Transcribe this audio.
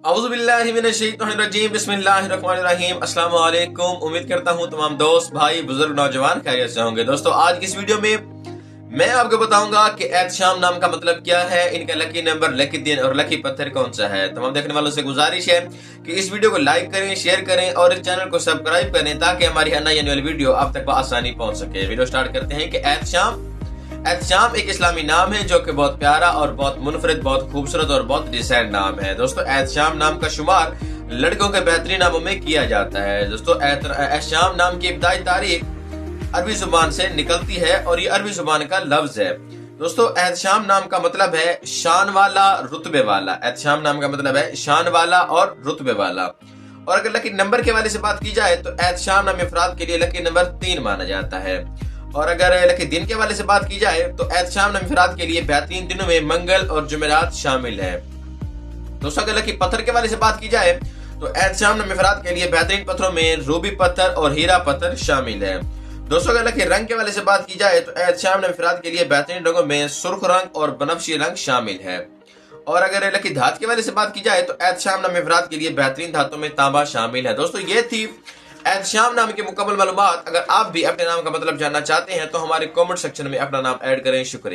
औज़ुबिल्लाहिमिनश्शैतानिर्रजीम बिस्मिल्लाहिर्रहमानिर्रहीम। अस्सलाम वालेकुम। उम्मीद करता हूँ तमाम दोस्त भाई बुजुर्ग नौजवान खैरियत से होंगे। दोस्तों आज की इस वीडियो में मैं आपको बताऊंगा कि एहतशाम नाम का मतलब क्या है, इनका लकी नंबर, लकी दिन और लकी पत्थर कौन सा है। तमाम देखने वालों से गुजारिश है कि इस वीडियो को लाइक करें, शेयर करें और इस चैनल को सब्सक्राइब करें ताकि हमारी नई आने वाली वीडियो आप तक आसानी पहुंच सके। वीडियो स्टार्ट करते हैं कि एहतशाम एक इस्लामी नाम है जो कि बहुत प्यारा और बहुत मुनफरिद, बहुत खूबसूरत और बहुत डिसेंट नाम है। दोस्तों एहतशाम नाम का शुमार लड़कों के बेहतरीन नामों में किया जाता है। दोस्तों एहतशाम नाम की इब्तिदाई तारीख अरबी जुबान से निकलती है और ये अरबी जुबान का लफ्ज है। दोस्तों एहतशाम नाम का मतलब है शान वाला, रुतबे वाला। एहतशाम नाम का मतलब है शान वाला और रुतबे वाला। और अगर लकी नंबर के वाले से बात की जाए तो एहतशाम नाम अफराद के लिए लकी नंबर 3 माना जाता है। और अगर लकी दिन के वाले से बात की जाए तो एहतशाम नाम अफराद के लिए बेहतरीन दिनों में मंगल और जुमेरात शामिल है। दोस्तों अगर लकी पत्थर के वाले से बात की जाए तो एहतशाम नाम अफराद के लिए बेहतरीन पत्थरों में रूबी पत्थर और हीरा पत्थर शामिल है। दोस्तों अगर लकी रंग के वाले से बात की जाए तो एहतशाम नाम अफराद के लिए बेहतरीन रंगों में सुर्ख रंग और बनफशी रंग शामिल है। और अगर लकी धात के वाले से बात की जाए तो एहतशाम नाम अफराद के लिए बेहतरीन धातों में तांबा शामिल है। दोस्तों ये थी एहतशाम नाम की मुकम्मल मालूमात। अगर आप भी अपने नाम का मतलब जानना चाहते हैं तो हमारे कमेंट सेक्शन में अपना नाम ऐड करें। शुक्रिया।